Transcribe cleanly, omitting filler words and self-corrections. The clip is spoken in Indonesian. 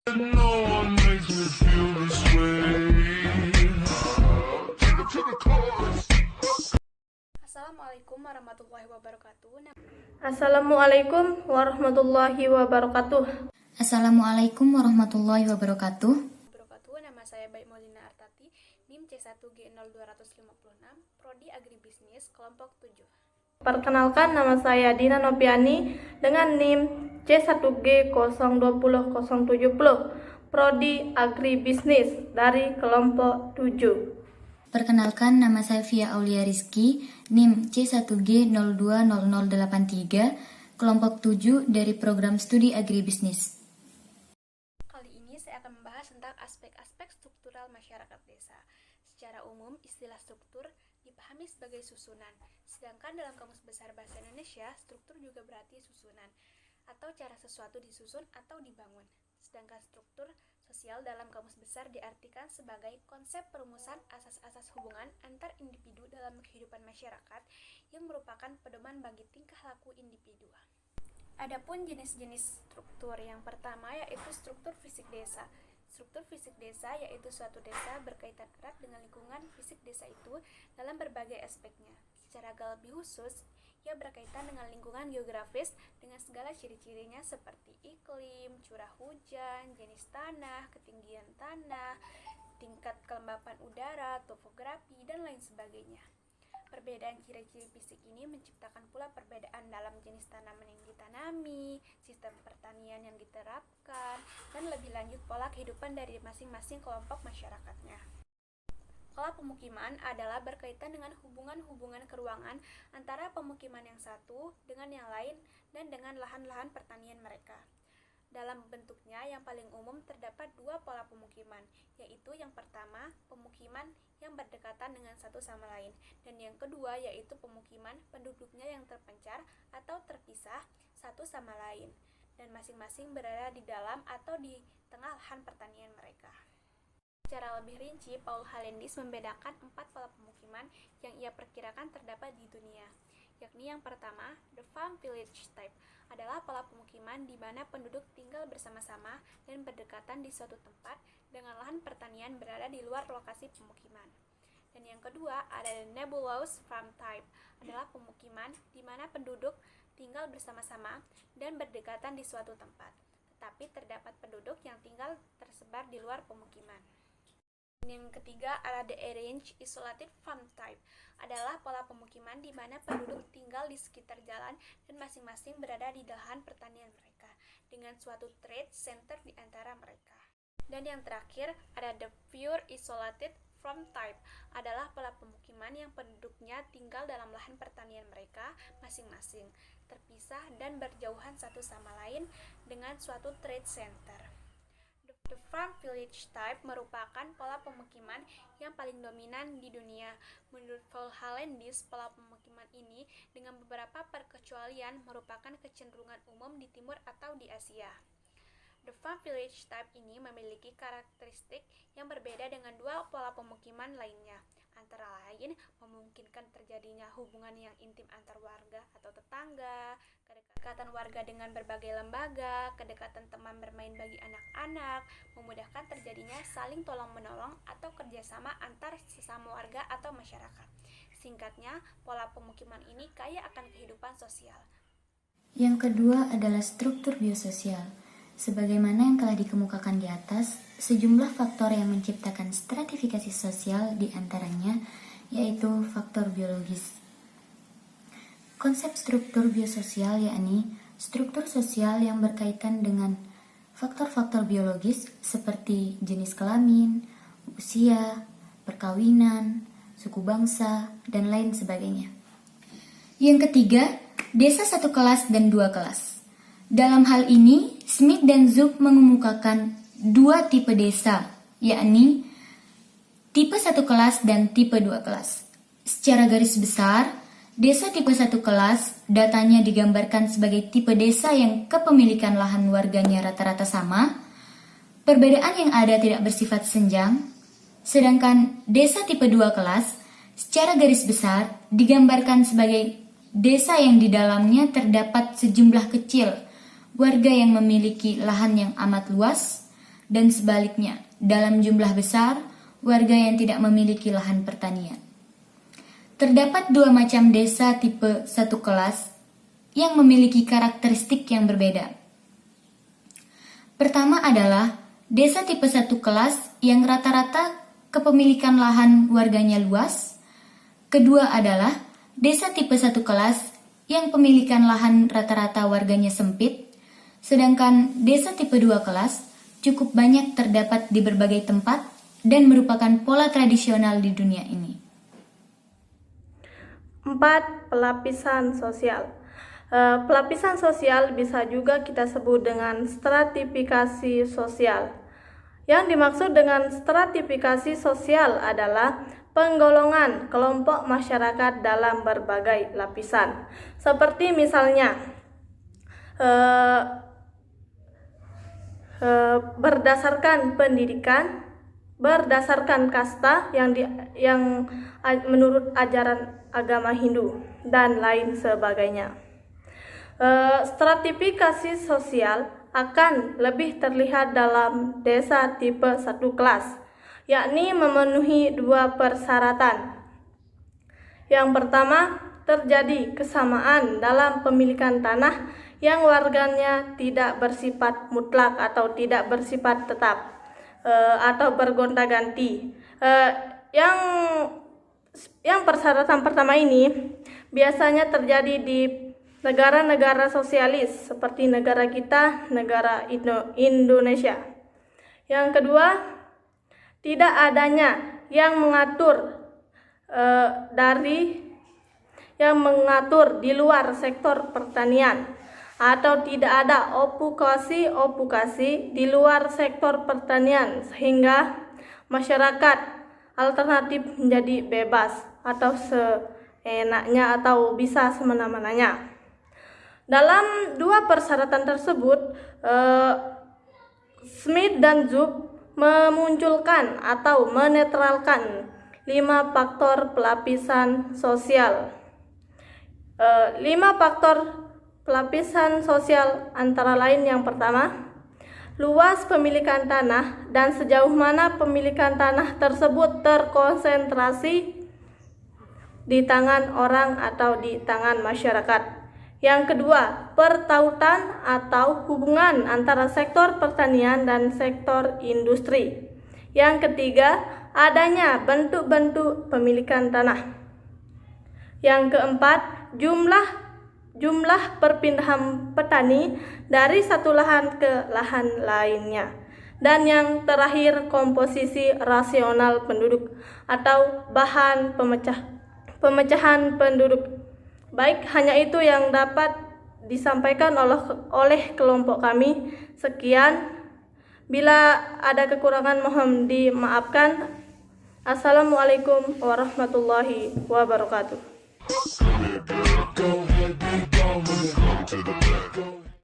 No one makes me feel this way. Take it to the chorus. Assalamualaikum warahmatullahi wabarakatuh. Assalamualaikum warahmatullahi wabarakatuh. Assalamualaikum warahmatullahi wabarakatuh. Nama saya Baik Maulina Artati, NIM C1G0256, Prodi Agribisnis, kelompok 7. Perkenalkan, nama saya Dina Nopiani dengan NIM C1G020070, Prodi Agribisnis dari kelompok 7. Perkenalkan, nama saya Via Aulia Rizky, NIM C1G020083, kelompok 7 dari program studi Agribisnis. Kali ini saya akan membahas tentang aspek-aspek struktural masyarakat desa. Secara umum, istilah struktur dipahami sebagai susunan, sedangkan dalam Kamus Besar Bahasa Indonesia, struktur juga berarti susunan, atau cara sesuatu disusun atau dibangun. Sedangkan struktur sosial dalam Kamus Besar diartikan sebagai konsep perumusan asas-asas hubungan antar individu dalam kehidupan masyarakat yang merupakan pedoman bagi tingkah laku individu. Adapun jenis-jenis struktur, yang pertama yaitu struktur fisik desa. Struktur fisik desa yaitu suatu desa berkaitan erat dengan lingkungan fisik desa itu dalam berbagai aspeknya. Secara lebih khusus, ia berkaitan dengan lingkungan geografis dengan segala ciri-cirinya seperti iklim, curah hujan, jenis tanah, ketinggian tanah, tingkat kelembapan udara, topografi, dan lain sebagainya. Perbedaan ciri-ciri fisik ini menciptakan pula perbedaan dalam jenis tanaman yang ditanami, sistem pertanian yang diterapkan, dan lebih lanjut pola kehidupan dari masing-masing kelompok masyarakatnya. Pola pemukiman adalah berkaitan dengan hubungan-hubungan keruangan antara pemukiman yang satu dengan yang lain dan dengan lahan-lahan pertanian mereka. Dalam bentuknya yang paling umum terdapat dua pola pemukiman, yaitu yang pertama, pemukiman yang berdekatan dengan satu sama lain, dan yang kedua yaitu pemukiman penduduknya yang terpencar atau terpisah satu sama lain, dan masing-masing berada di dalam atau di tengah lahan pertanian mereka. Secara lebih rinci, Paul Halendis membedakan 4 pola pemukiman yang ia perkirakan terdapat di dunia, yakni yang pertama, the farm village type, adalah pola pemukiman di mana penduduk tinggal bersama-sama dan berdekatan di suatu tempat dengan lahan pertanian berada di luar lokasi pemukiman. Dan yang kedua, ada the nebulous farm type, adalah pemukiman di mana penduduk tinggal bersama-sama dan berdekatan di suatu tempat, tetapi terdapat penduduk yang tinggal tersebar di luar pemukiman. Yang ketiga ada the arranged isolated farm type, adalah pola pemukiman di mana penduduk tinggal di sekitar jalan dan masing-masing berada di lahan pertanian mereka dengan suatu trade center di antara mereka. Dan yang terakhir ada the pure isolated farm type, adalah pola pemukiman yang penduduknya tinggal dalam lahan pertanian mereka masing-masing, terpisah dan berjauhan satu sama lain dengan suatu trade center. The farm village type merupakan pola pemukiman yang paling dominan di dunia. Menurut Paul Halendis, pola pemukiman ini dengan beberapa perkecualian merupakan kecenderungan umum di timur atau di Asia. The farm village type ini memiliki karakteristik yang berbeda dengan dua pola pemukiman lainnya, antara lain memungkinkan terjadinya hubungan yang intim antar warga atau tetangga, kedekatan warga dengan berbagai lembaga, kedekatan teman bermain bagi anak-anak, memudahkan terjadinya saling tolong-menolong atau kerjasama antar sesama warga atau masyarakat. Singkatnya, pola pemukiman ini kaya akan kehidupan sosial. Yang kedua adalah struktur biososial. Sebagaimana yang telah dikemukakan di atas, sejumlah faktor yang menciptakan stratifikasi sosial di antaranya yaitu faktor biologis. Konsep struktur biososial yakni struktur sosial yang berkaitan dengan faktor-faktor biologis seperti jenis kelamin, usia, perkawinan, suku bangsa, dan lain sebagainya. Yang ketiga, desa satu kelas dan dua kelas. Dalam hal ini, Smith dan Zuk mengemukakan dua tipe desa, yakni tipe satu kelas dan tipe dua kelas. Secara garis besar, desa tipe satu kelas datanya digambarkan sebagai tipe desa yang kepemilikan lahan warganya rata-rata sama, perbedaan yang ada tidak bersifat senjang, sedangkan desa tipe dua kelas secara garis besar digambarkan sebagai desa yang di dalamnya terdapat sejumlah kecil warga yang memiliki lahan yang amat luas, dan sebaliknya, dalam jumlah besar, warga yang tidak memiliki lahan pertanian. Terdapat dua macam desa tipe satu kelas yang memiliki karakteristik yang berbeda. Pertama adalah desa tipe satu kelas yang rata-rata kepemilikan lahan warganya luas. Kedua adalah desa tipe satu kelas yang pemilikan lahan rata-rata warganya sempit. Sedangkan desa tipe 2 kelas cukup banyak terdapat di berbagai tempat dan merupakan pola tradisional di dunia ini. 4. Pelapisan sosial. Pelapisan sosial bisa juga kita sebut dengan stratifikasi sosial. Yang dimaksud dengan stratifikasi sosial adalah penggolongan kelompok masyarakat dalam berbagai lapisan. Seperti misalnya berdasarkan pendidikan, berdasarkan kasta yang menurut ajaran agama Hindu dan lain sebagainya. Stratifikasi sosial akan lebih terlihat dalam desa tipe 1 kelas, yakni memenuhi 2 persyaratan. Yang pertama, terjadi kesamaan dalam pemilikan tanah yang warganya tidak bersifat mutlak atau tidak bersifat tetap atau bergonta-ganti. Yang persyaratan pertama ini biasanya terjadi di negara-negara sosialis seperti negara kita, negara Indonesia. Yang kedua, tidak adanya yang mengatur di luar sektor pertanian, atau tidak ada okupasi di luar sektor pertanian sehingga masyarakat alternatif menjadi bebas atau seenaknya atau bisa semena-menanya. Dalam 2 persyaratan tersebut, Smith dan Zub memunculkan atau menetralkan 5 faktor pelapisan sosial. 5 faktor pelapisan sosial antara lain yang pertama, luas pemilikan tanah dan sejauh mana pemilikan tanah tersebut terkonsentrasi di tangan orang atau di tangan masyarakat. Yang kedua, pertautan atau hubungan antara sektor pertanian dan sektor industri. Yang ketiga, adanya bentuk-bentuk pemilikan tanah. Yang keempat, jumlah perpindahan petani dari satu lahan ke lahan lainnya. Dan yang terakhir, komposisi rasional penduduk atau bahan pemecahan penduduk. Baik, hanya itu yang dapat disampaikan oleh kelompok kami. Sekian. Bila ada kekurangan mohon dimaafkan. Assalamualaikum warahmatullahi wabarakatuh. Go ahead, be gone with it. To the back.